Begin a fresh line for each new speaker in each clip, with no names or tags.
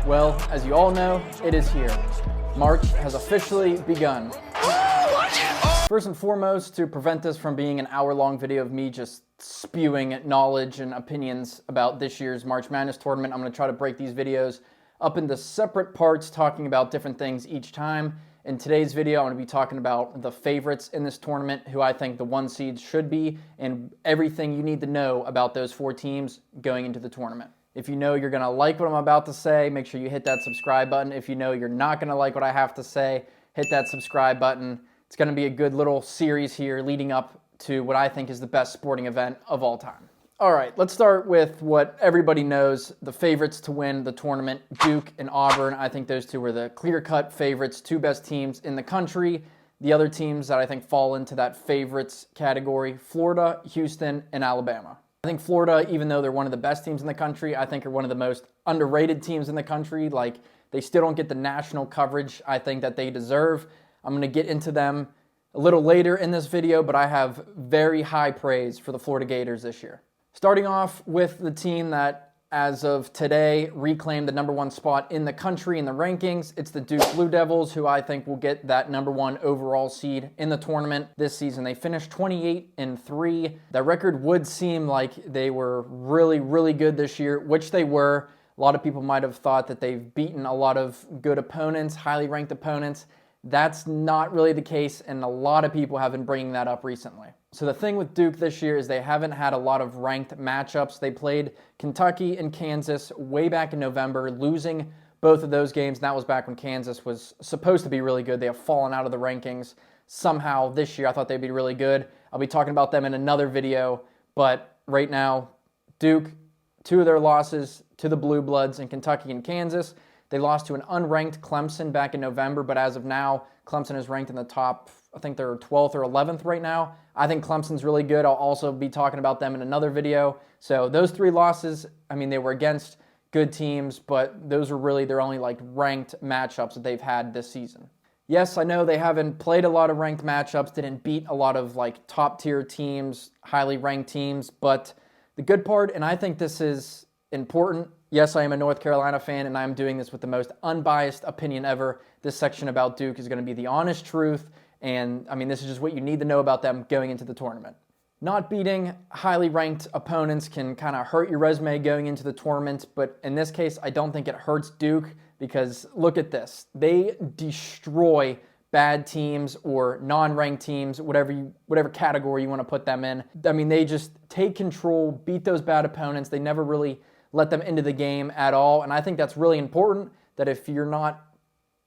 Well, as you all know, it is here. March has officially begun. First and foremost, to prevent this from being an hour-long video of me just spewing knowledge and opinions about this year's March Madness tournament, I'm going to try to break these videos up into separate parts, talking about different things each time. In today's video, I'm going to be talking about the favorites in this tournament, who I think the 1 seeds should be, and everything you need to know about those 4 teams going into the tournament. If you know you're going to like what I'm about to say, make sure you hit that subscribe button. If you know you're not going to like what I have to say, hit that subscribe button. It's going to be a good little series here leading up to what I think is the best sporting event of all time. All right, let's start with what everybody knows, the favorites to win the tournament, Duke and Auburn. I think those two were the clear-cut favorites, 2 best teams in the country. The other teams that I think fall into that favorites category, Florida, Houston, and Alabama. I think Florida, even though they're one of the best teams in the country, I think are one of the most underrated teams in the country. Like, they still don't get the national coverage I think that they deserve. I'm going to get into them a little later in this video, but I have very high praise for the Florida Gators this year. Starting off with the team that, as of today, reclaimed the number 1 spot in the country in the rankings. It's the Duke Blue Devils, who I think will get that number 1 overall seed in the tournament this season. They finished 28-3. That record would seem like they were really, really good this year, which they were. A lot of people might have thought that they've beaten a lot of good opponents, highly ranked opponents. That's not really the case, and a lot of people have been bringing that up recently. So the thing with Duke this year is they haven't had a lot of ranked matchups. They played Kentucky and Kansas way back in November, losing both of those games. And that was back when Kansas was supposed to be really good. They have fallen out of the rankings somehow this year. I thought they'd be really good. I'll be talking about them in another video. But right now, Duke, 2 of their losses to the Blue Bloods in Kentucky and Kansas. They lost to an unranked Clemson back in November, but as of now, Clemson is ranked in the top, I think they're 12th or 11th right now. I think Clemson's really good. I'll also be talking about them in another video. So those 3 losses, I mean, they were against good teams, but those are really their only ranked matchups that they've had this season. Yes, I know they haven't played a lot of ranked matchups, didn't beat a lot of top tier teams, highly ranked teams, but the good part, and I think this is important, yes, I am a North Carolina fan, and I'm doing this with the most unbiased opinion ever. This section about Duke is going to be the honest truth, and I mean, this is just what you need to know about them going into the tournament. Not beating highly ranked opponents can kind of hurt your resume going into the tournament, but in this case, I don't think it hurts Duke, because look at this. They destroy bad teams or non-ranked teams, whatever category you want to put them in. I mean, they just take control, beat those bad opponents. They never really let them into the game at all. And I think that's really important, that if you're not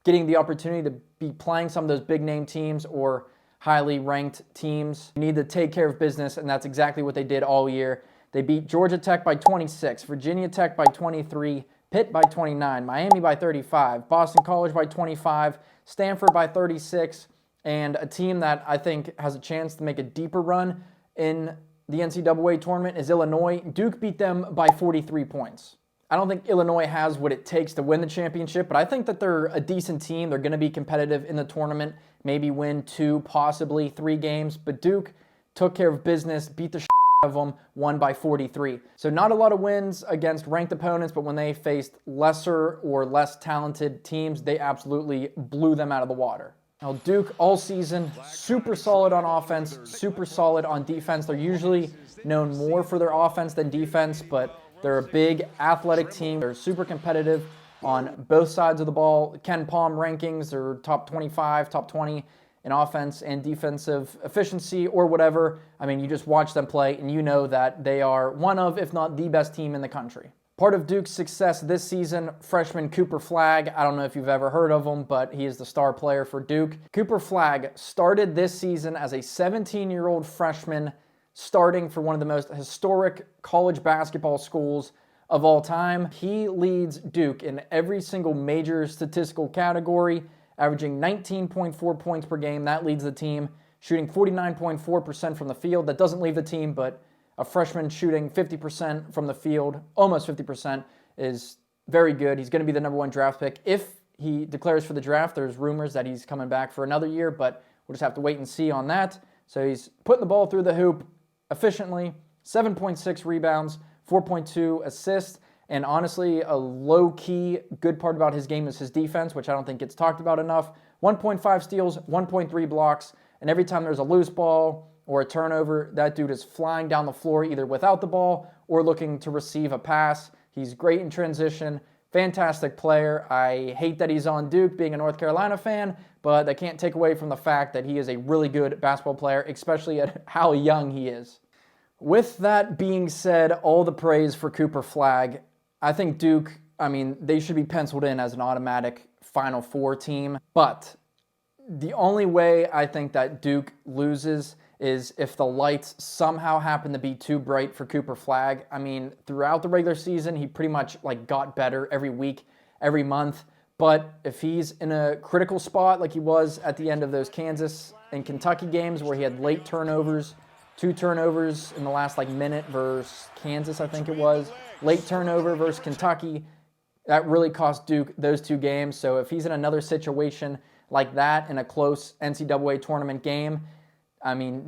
getting the opportunity to be playing some of those big name teams or highly ranked teams, you need to take care of business, and that's exactly what they did all year. They beat Georgia Tech by 26, Virginia Tech by 23, Pitt by 29, Miami by 35, Boston College by 25, Stanford by 36, and a team that I think has a chance to make a deeper run in the NCAA tournament is Illinois. Duke beat them by 43 points. I don't think Illinois has what it takes to win the championship, but I think that they're a decent team. They're going to be competitive in the tournament, maybe win 2, possibly 3 games, but Duke took care of business, beat the out of them, won by 43. So not a lot of wins against ranked opponents, but when they faced lesser or less talented teams, they absolutely blew them out of the water. Now, Duke all season, super solid on offense, super solid on defense. They're usually known more for their offense than defense, but they're a big athletic team. They're super competitive on both sides of the ball. Ken Palm rankings are top 25, top 20 in offense and defensive efficiency or whatever. I mean, you just watch them play and you know that they are one of, if not the best team in the country. Part of Duke's success this season, freshman Cooper Flagg. I don't know if you've ever heard of him, but he is the star player for Duke. Cooper Flagg started this season as a 17-year-old freshman, starting for one of the most historic college basketball schools of all time. He leads Duke in every single major statistical category, averaging 19.4 points per game. That leads the team, shooting 49.4% from the field. That doesn't leave the team, but a freshman shooting 50% from the field, almost 50%, is very good. He's going to be the number 1 draft pick. If he declares for the draft, there's rumors that he's coming back for another year, but we'll just have to wait and see on that. So he's putting the ball through the hoop efficiently, 7.6 rebounds, 4.2 assists, And honestly, a low-key good part about his game is his defense, which I don't think gets talked about enough. 1.5 steals, 1.3 blocks, and every time there's a loose ball or a turnover, that dude is flying down the floor either without the ball or looking to receive a pass. He's great in transition, fantastic player. I hate that he's on Duke, being a North Carolina fan, but that can't take away from the fact that he is a really good basketball player, especially at how young he is. With that being said, all the praise for Cooper Flagg. I think Duke, they should be penciled in as an automatic Final Four team, but the only way I think that Duke loses is if the lights somehow happen to be too bright for Cooper Flagg. Throughout the regular season, he pretty much got better every week, every month, but if he's in a critical spot like he was at the end of those Kansas and Kentucky games where he had late turnovers, 2 turnovers in the last minute versus Kansas, I think it was, late turnover versus Kentucky, that really cost Duke those 2 games. So if he's in another situation like that in a close NCAA tournament game,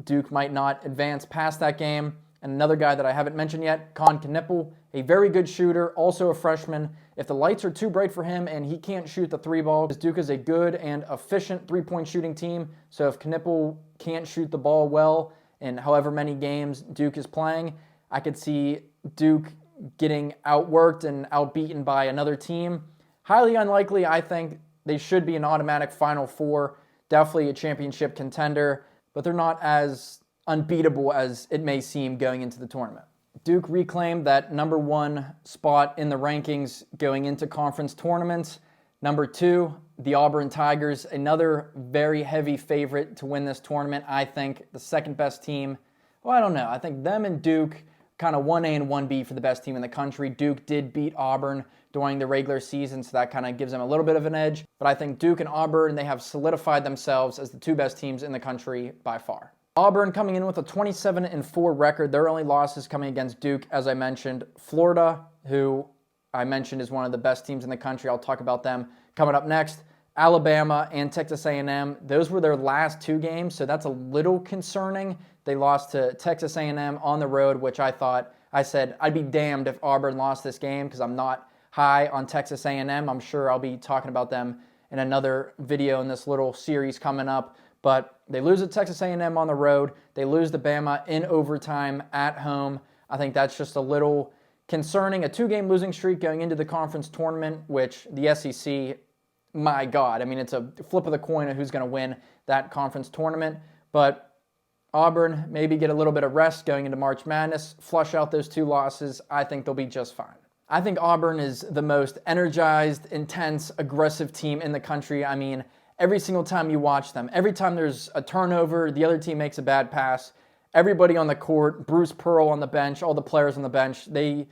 Duke might not advance past that game. And another guy that I haven't mentioned yet, Con Knippel, a very good shooter, also a freshman. If the lights are too bright for him and he can't shoot the 3 ball, because Duke is a good and efficient 3-point shooting team, so if Knippel can't shoot the ball well in however many games Duke is playing, I could see Duke getting outworked and outbeaten by another team. Highly unlikely. I think they should be an automatic Final Four, definitely a championship contender, but they're not as unbeatable as it may seem going into the tournament. Duke reclaimed that number 1 spot in the rankings going into conference tournaments. Number 2, the Auburn Tigers, another very heavy favorite to win this tournament. I think the second best team, I don't know. I think them and Duke kind of 1A and 1B for the best team in the country. Duke did beat Auburn during the regular season, so that kind of gives them a little bit of an edge. But I think Duke and Auburn, they have solidified themselves as the 2 best teams in the country by far. Auburn coming in with a 27-4 record. Their only losses coming against Duke, as I mentioned. Florida, who I mentioned is one of the best teams in the country. I'll talk about them coming up next. Alabama and Texas A&M, those were their last 2 games, so that's a little concerning. They lost to Texas A&M on the road, which I said I'd be damned if Auburn lost this game because I'm not high on Texas A&M. I'm sure I'll be talking about them in another video in this little series coming up. But they lose to Texas A&M on the road. They lose to Bama in overtime at home. I think that's just a little concerning. A 2-game losing streak going into the conference tournament, which the SEC, my God, it's a flip of the coin of who's going to win that conference tournament. But Auburn maybe get a little bit of rest going into March Madness, flush out those 2 losses. I think they'll be just fine. I think Auburn is the most energized, intense, aggressive team in the country. Every single time you watch them, every time there's a turnover, the other team makes a bad pass, everybody on the court, Bruce Pearl on the bench, all the players on the bench, the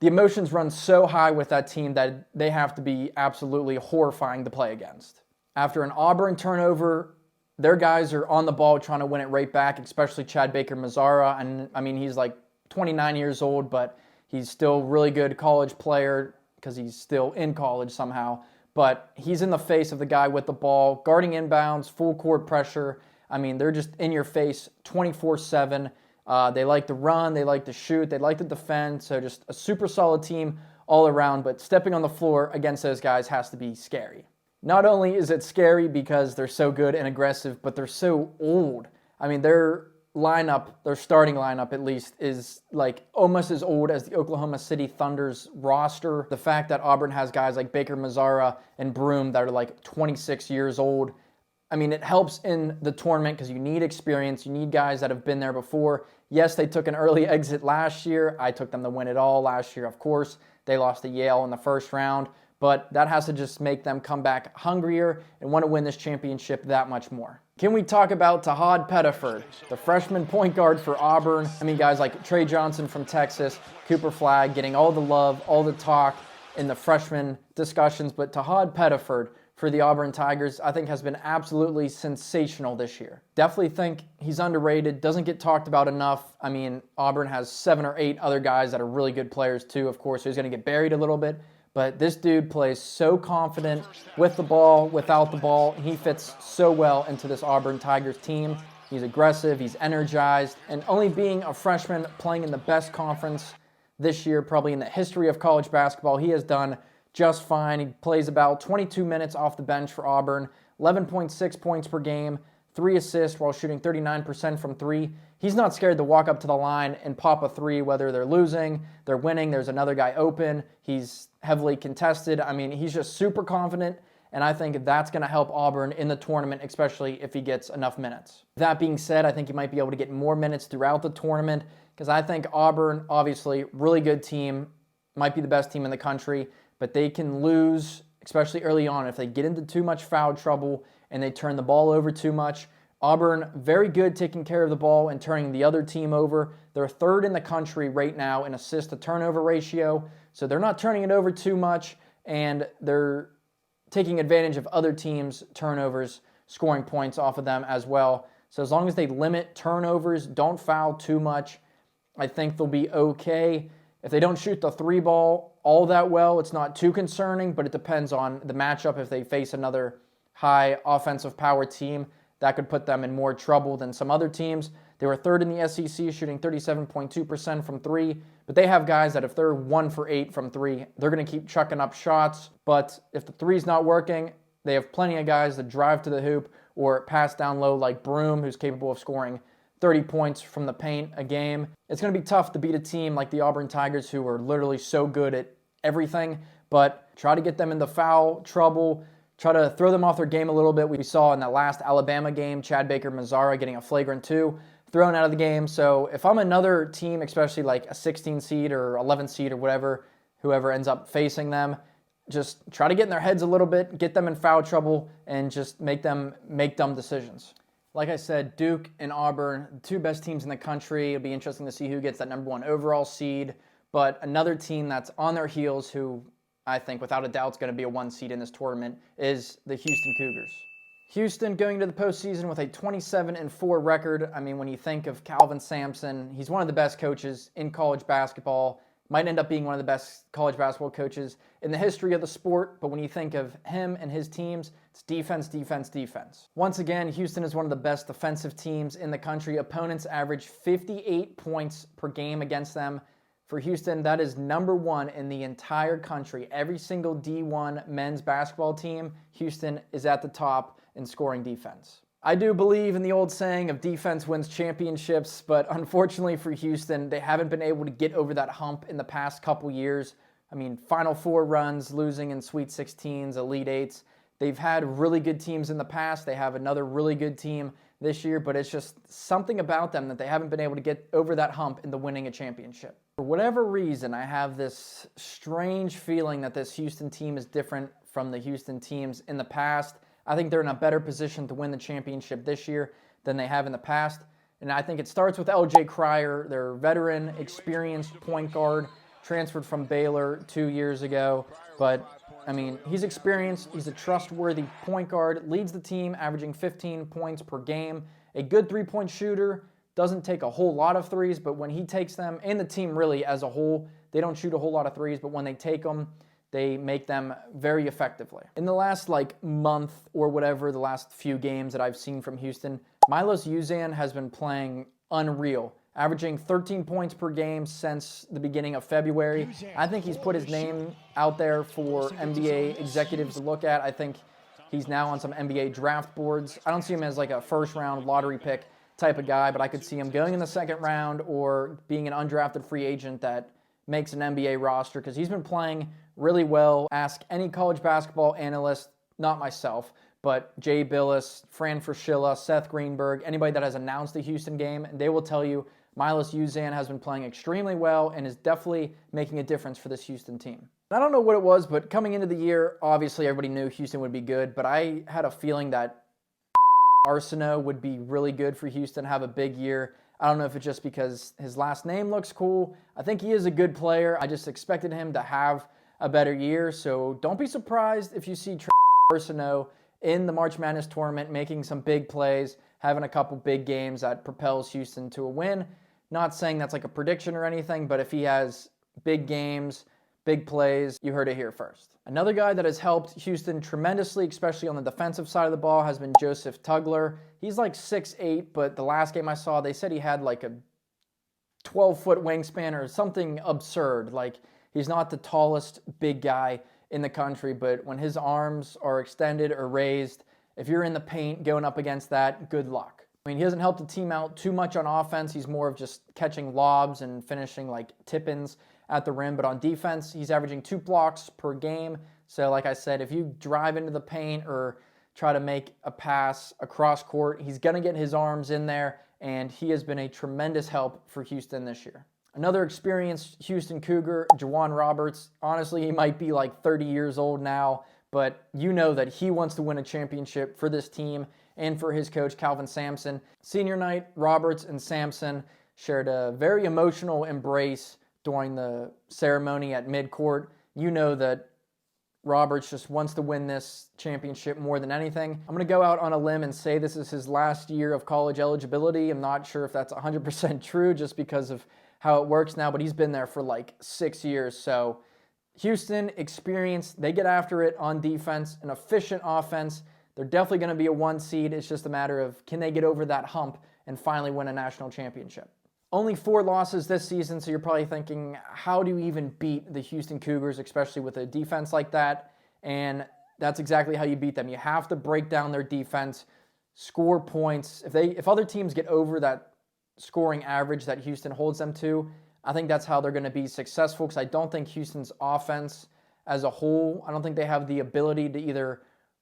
emotions run so high with that team that they have to be absolutely horrifying to play against. After an Auburn turnover, their guys are on the ball trying to win it right back, especially Chad Baker-Mazara. And he's 29 years old, but he's still a really good college player because he's still in college somehow. But he's in the face of the guy with the ball, guarding inbounds, full court pressure. They're just in your face 24/7. They like to run, they like to shoot, they like to defend. So just a super solid team all around. But stepping on the floor against those guys has to be scary. Not only is it scary because they're so good and aggressive, but they're so old. Their lineup, their starting lineup at least, is almost as old as the Oklahoma City Thunder's roster. The fact that Auburn has guys like Baker-Mazara and Broome that are 26 years old, it helps in the tournament because you need experience. You need guys that have been there before. Yes, they took an early exit last year. I took them to win it all last year, of course. They lost to Yale in the first round. But that has to just make them come back hungrier and want to win this championship that much more. Can we talk about Tahad Pettiford, the freshman point guard for Auburn? Guys like Trey Johnson from Texas, Cooper Flagg getting all the love, all the talk in the freshman discussions. But Tahad Pettiford for the Auburn Tigers, I think has been absolutely sensational this year. Definitely think he's underrated, doesn't get talked about enough. Auburn has 7 or 8 other guys that are really good players too, of course, so he's going to get buried a little bit. But this dude plays so confident with the ball, without the ball. He fits so well into this Auburn Tigers team. He's aggressive, he's energized, and only being a freshman playing in the best conference this year, probably in the history of college basketball. He has done just fine. He plays about 22 minutes off the bench for Auburn, 11.6 points per game, 3 assists while shooting 39% from 3. He's not scared to walk up to the line and pop a 3, whether they're losing, they're winning, there's another guy open. He's heavily contested. I mean, he's just super confident, and I think that's going to help Auburn in the tournament, especially if he gets enough minutes. That being said, I think he might be able to get more minutes throughout the tournament because I think Auburn, obviously, really good team, might be the best team in the country, but they can lose, especially early on, if they get into too much foul trouble and they turn the ball over too much. Auburn, very good taking care of the ball and turning the other team over. They're third in the country right now in assist-to-turnover ratio, so they're not turning it over too much, and they're taking advantage of other teams' turnovers, scoring points off of them as well. So as long as they limit turnovers, don't foul too much, I think they'll be okay. If they don't shoot the 3 ball all that well, it's not too concerning, but it depends on the matchup. If they face another high offensive power team, that could put them in more trouble than some other teams. They were third in the SEC, shooting 37.2% from 3, but they have guys that if they're 1 for 8 from 3, they're going to keep chucking up shots. But if the 3's not working, they have plenty of guys that drive to the hoop or pass down low like Broome, who's capable of scoring 30 points from the paint a game. It's going to be tough to beat a team like the Auburn Tigers, who are literally so good at everything, but try to get them into foul trouble, try to throw them off their game a little bit. We saw in that last Alabama game, Chad Baker-Mazara getting a flagrant 2, thrown out of the game. So if I'm another team, especially like a 16 seed or 11 seed or whatever, whoever ends up facing them, just try to get in their heads a little bit, get them in foul trouble, and just make them make dumb decisions. Like I said, Duke and Auburn, the 2 best teams in the country. It'll be interesting to see who gets that number 1 overall seed. But another team that's on their heels, who I think without a doubt is going to be a 1 seed in this tournament, is the Houston Cougars. Houston going to the postseason with a 27-4 record. I mean, when you think of Calvin Sampson, he's one of the best coaches in college basketball. Might end up being one of the best college basketball coaches in the history of the sport, but when you think of him and his teams, it's defense, defense, defense. Once again, Houston is one of the best defensive teams in the country. Opponents average 58 points per game against them. For Houston, that is number 1 in the entire country. Every single D1 men's basketball team, Houston is at the top in scoring defense. I do believe in the old saying of defense wins championships, but unfortunately for Houston, they haven't been able to get over that hump in the past couple years. I mean, Final Four runs, losing in Sweet 16s, Elite 8s. They've had really good teams in the past. They have another really good team this year, but it's just something about them that they haven't been able to get over that hump into winning a championship. For whatever reason, I have this strange feeling that this Houston team is different from the Houston teams in the past. I think they're in a better position to win the championship this year than they have in the past. And I think it starts with L.J. Cryer, their veteran, experienced point guard, transferred from Baylor 2 years ago. But, I mean, he's experienced. He's a trustworthy point guard, leads the team, averaging 15 points per game. A good three-point shooter, doesn't take a whole lot of threes, but when he takes them, and the team really as a whole, they don't shoot a whole lot of threes, but when they take them, they make them very effectively. In the last month or whatever, the last few games that I've seen from Houston, Milos Uzan has been playing unreal, averaging 13 points per game since the beginning of February. I think he's put his name out there for NBA executives to look at. I think he's now on some NBA draft boards. I don't see him as like a first-round lottery pick type of guy, but I could see him going in the second round or being an undrafted free agent that makes an NBA roster because he's been playing really well. Ask any college basketball analyst, not myself, but Jay Billis, Fran Fraschilla, Seth Greenberg, anybody that has announced the Houston game, and they will tell you Milos Uzan has been playing extremely well and is definitely making a difference for this Houston team. I don't know what it was, but coming into the year, obviously everybody knew Houston would be good, but I had a feeling that Arsenault would be really good for Houston, have a big year. I don't know if it's just because his last name looks cool. I think he is a good player. I just expected him to have a better year, so don't be surprised if you see Arsenault in the March Madness tournament making some big plays, having a couple big games that propels Houston to a win. Not saying that's like a prediction or anything, but if he has big games, big plays, you heard it here first. Another guy that has helped Houston tremendously, especially on the defensive side of the ball, has been Joseph Tugler. He's like 6'8", but the last game I saw, they said he had like a 12-foot wingspan or something absurd. Like, he's not the tallest big guy in the country, but when his arms are extended or raised, if you're in the paint going up against that, good luck. I mean, he hasn't helped the team out too much on offense. He's more of just catching lobs and finishing like tip-ins at the rim. But on defense, he's averaging 2 blocks per game. So like I said, if you drive into the paint or try to make a pass across court, he's going to get his arms in there, and he has been a tremendous help for Houston this year. Another experienced Houston Cougar, Juwan Roberts. Honestly, he might be like 30 years old now, but you know that he wants to win a championship for this team and for his coach, Calvin Sampson. Senior night, Roberts and Sampson shared a very emotional embrace during the ceremony at midcourt. You know that Roberts just wants to win this championship more than anything. I'm going to go out on a limb and say this is his last year of college eligibility. I'm not sure if that's 100% true just because of how it works now, but he's been there for like 6 years. So Houston, experienced, they get after it on defense, an efficient offense. They're definitely going to be a 1 seed. It's just a matter of can they get over that hump and finally win a national championship. Only 4 losses this season, so you're probably thinking, how do you even beat the Houston Cougars, especially with a defense like that? And that's exactly how you beat them. You have to break down their defense, score points. If other teams get over that scoring average that Houston holds them to, I think that's how they're going to be successful, because I don't think Houston's offense as a whole, I don't think they have the ability to either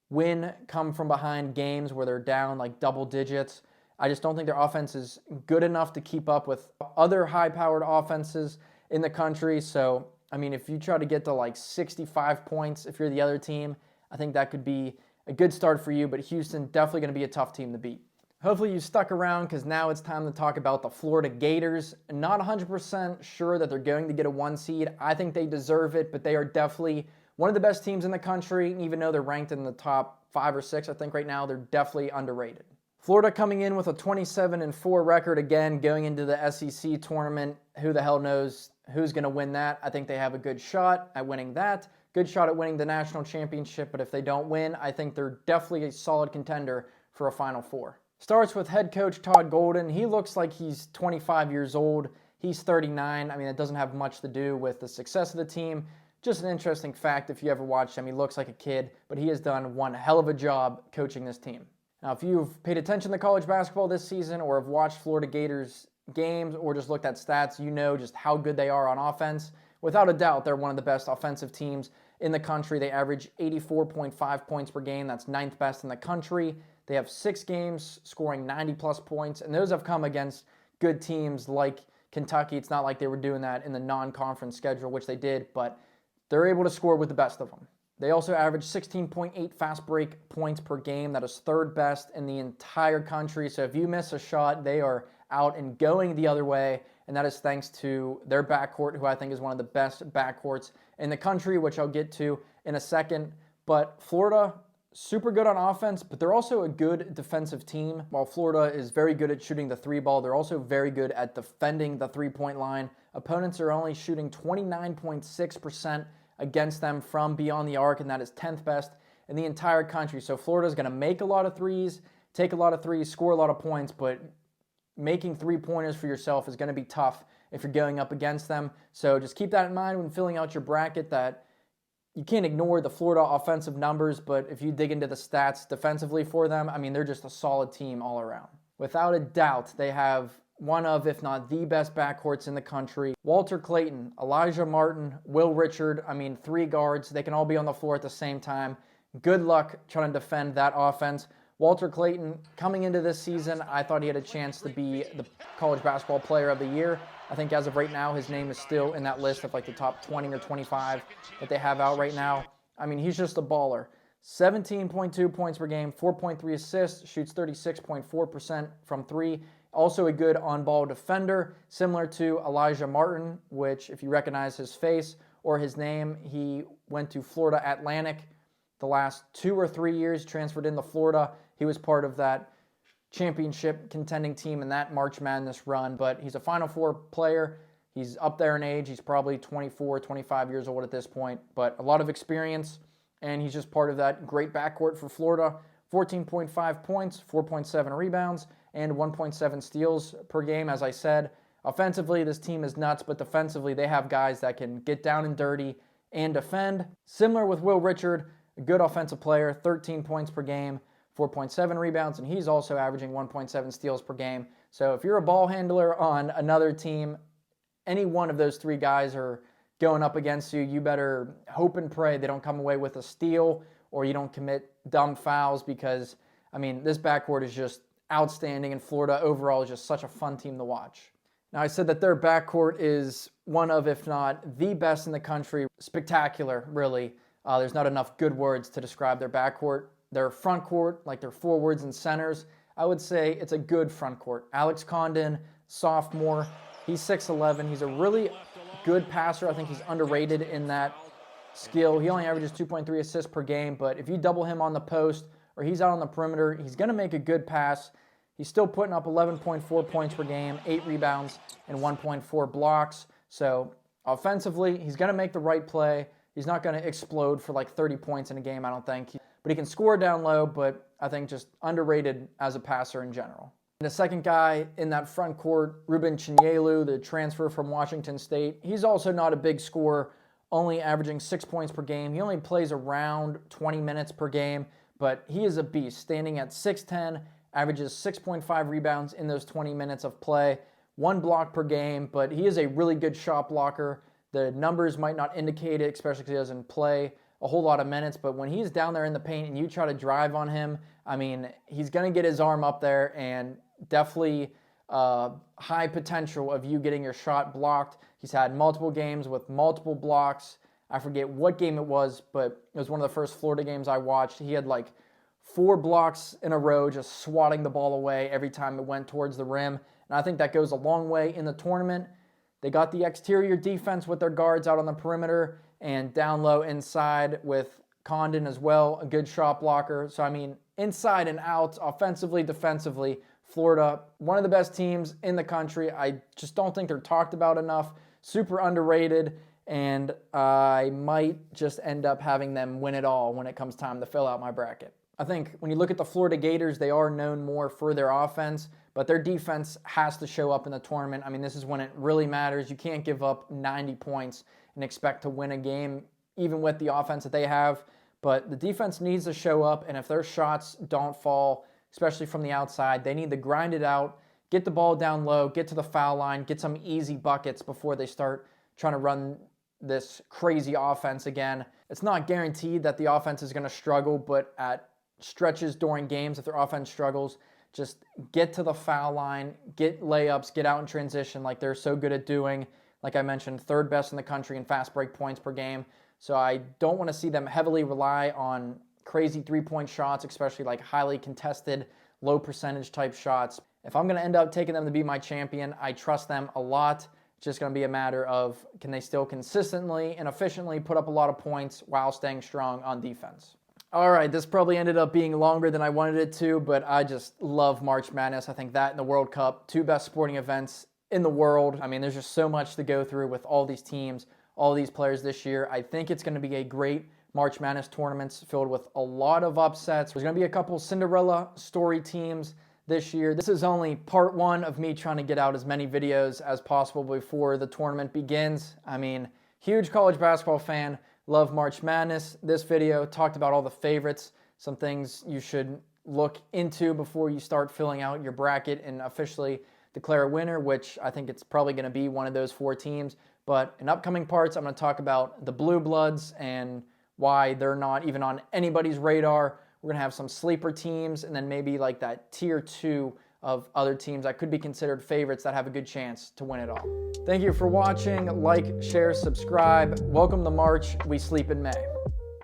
win come from behind games where they're down like double digits. I just don't think their offense is good enough to keep up with other high-powered offenses in the country. So, I mean, if you try to get to like 65 points if you're the other team, I think that could be a good start for you, but Houston definitely going to be a tough team to beat. Hopefully you stuck around, because now it's time to talk about the Florida Gators. Not 100% sure that they're going to get a 1 seed. I think they deserve it, but they are definitely one of the best teams in the country. Even though they're ranked in the top 5 or 6, I think right now, they're definitely underrated. Florida coming in with a 27-4 record again, going into the SEC tournament. Who the hell knows who's going to win that? I think they have a good shot at winning that. Good shot at winning the national championship, but if they don't win, I think they're definitely a solid contender for a Final Four. Starts with head coach Todd Golden. He looks like he's 25 years old. He's 39. I mean, it doesn't have much to do with the success of the team. Just an interesting fact if you ever watched him. He looks like a kid, but he has done one hell of a job coaching this team. Now, if you've paid attention to college basketball this season, or have watched Florida Gators games, or just looked at stats, you know just how good they are on offense. Without a doubt, they're one of the best offensive teams in the country. They average 84.5 points per game. That's 9th best in the country. They have 6 games scoring 90-plus points, and those have come against good teams like Kentucky. It's not like they were doing that in the non-conference schedule, which they did, but they're able to score with the best of them. They also average 16.8 fast break points per game. That is 3rd best in the entire country. So if you miss a shot, they are out and going the other way, and that is thanks to their backcourt, who I think is one of the best backcourts in the country, which I'll get to in a second. But Florida, super good on offense, but they're also a good defensive team. While Florida is very good at shooting the 3 ball, they're also very good at defending the 3-point line. Opponents are only shooting 29.6% against them from beyond the arc, and that is 10th best in the entire country. So Florida's going to make a lot of threes, take a lot of threes, score a lot of points, but making 3-pointers for yourself is going to be tough if you're going up against them. So just keep that in mind when filling out your bracket, that you can't ignore the Florida offensive numbers, but if you dig into the stats defensively for them, I mean, they're just a solid team all around. Without a doubt, they have one of, if not the best backcourts in the country. Walter Clayton, Elijah Martin, Will Richard, I mean, 3 guards. They can all be on the floor at the same time. Good luck trying to defend that offense. Walter Clayton, coming into this season, I thought he had a chance to be the college basketball player of the year. I think as of right now, his name is still in that list of like the top 20 or 25 that they have out right now. I mean, he's just a baller. 17.2 points per game, 4.3 assists, shoots 36.4% from 3. Also a good on-ball defender, similar to Elijah Martin, which if you recognize his face or his name, he went to Florida Atlantic the last 2 or 3 years, transferred into Florida. He was part of that championship contending team in that March Madness run, but he's a Final Four player. He's up there in age. He's probably 24, 25 years old at this point, but a lot of experience, and he's just part of that great backcourt for Florida. 14.5 points, 4.7 rebounds, and 1.7 steals per game. As I said, Offensively, this team is nuts, but defensively, they have guys that can get down and dirty and defend. Similar with Will Richard, a good offensive player, 13 points per game, 4.7 rebounds, and he's also averaging 1.7 steals per game. So if you're a ball handler on another team, any one of those three guys are going up against you, you better hope and pray they don't come away with a steal or you don't commit dumb fouls because, I mean, this backcourt is just outstanding, and Florida overall is just such a fun team to watch. Now, I said that their backcourt is one of, if not the best in the country. Spectacular, really. There's not enough good words to describe their backcourt. Their front court, like their forwards and centers, I would say it's a good front court. Alex Condon, sophomore, he's 6'11". He's a really good passer. I think he's underrated in that skill. He only averages 2.3 assists per game, but if you double him on the post or he's out on the perimeter, he's going to make a good pass. He's still putting up 11.4 points per game, 8 rebounds, and 1.4 blocks. So offensively, he's going to make the right play. He's not going to explode for like 30 points in a game, I don't think. But he can score down low, but I think just underrated as a passer in general. And the second guy in that front court, Ruben Chinyelu, the transfer from Washington State. He's also not a big scorer, only averaging 6 points per game. He only plays around 20 minutes per game, but he is a beast, standing at 6'10", averages 6.5 rebounds in those 20 minutes of play, 1 block per game, but he is a really good shot blocker. The numbers might not indicate it, especially because he doesn't play a whole lot of minutes, but when he's down there in the paint and you try to drive on him, I mean, he's going to get his arm up there and definitely high potential of you getting your shot blocked. He's had multiple games with multiple blocks. I forget what game it was, but it was one of the first Florida games I watched. He had like 4 blocks in a row, just swatting the ball away every time it went towards the rim. And I think that goes a long way in the tournament. They got the exterior defense with their guards out on the perimeter and down low inside with Condon as well, a good shot blocker. So, I mean, inside and out, offensively, defensively, Florida, one of the best teams in the country. I just don't think they're talked about enough. Super underrated, and I might just end up having them win it all when it comes time to fill out my bracket. I think when you look at the Florida Gators, they are known more for their offense, but their defense has to show up in the tournament. I mean, this is when it really matters. You can't give up 90 points and expect to win a game, even with the offense that they have. But the defense needs to show up, and if their shots don't fall, especially from the outside, they need to grind it out, get the ball down low, get to the foul line, get some easy buckets before they start trying to run this crazy offense again. It's not guaranteed that the offense is going to struggle, but at stretches during games, if their offense struggles, just get to the foul line, get layups, get out in transition like they're so good at doing. Like I mentioned, 3rd best in the country in fast break points per game. So I don't want to see them heavily rely on crazy 3-point shots, especially like highly contested, low percentage type shots. If I'm going to end up taking them to be my champion, I trust them a lot. It's just going to be a matter of can they still consistently and efficiently put up a lot of points while staying strong on defense. All right, this probably ended up being longer than I wanted it to, but I just love March Madness. I think that and the World Cup, 2 best sporting events in the world. I mean, there's just so much to go through with all these teams, all these players this year. I think it's going to be a great March Madness tournaments filled with a lot of upsets. There's going to be a couple Cinderella story teams this year. This is only part 1 of me trying to get out as many videos as possible before the tournament begins. I mean, huge college basketball fan. Love March Madness. This video talked about all the favorites, some things you should look into before you start filling out your bracket and officially declare a winner, which I think it's probably going to be one of those 4 teams. But in upcoming parts, I'm going to talk about the Blue Bloods and why they're not even on anybody's radar. We're going to have some sleeper teams and then maybe like that tier 2 of other teams that could be considered favorites that have a good chance to win it all. Thank you for watching. Like, share, subscribe. Welcome to March. We sleep in May.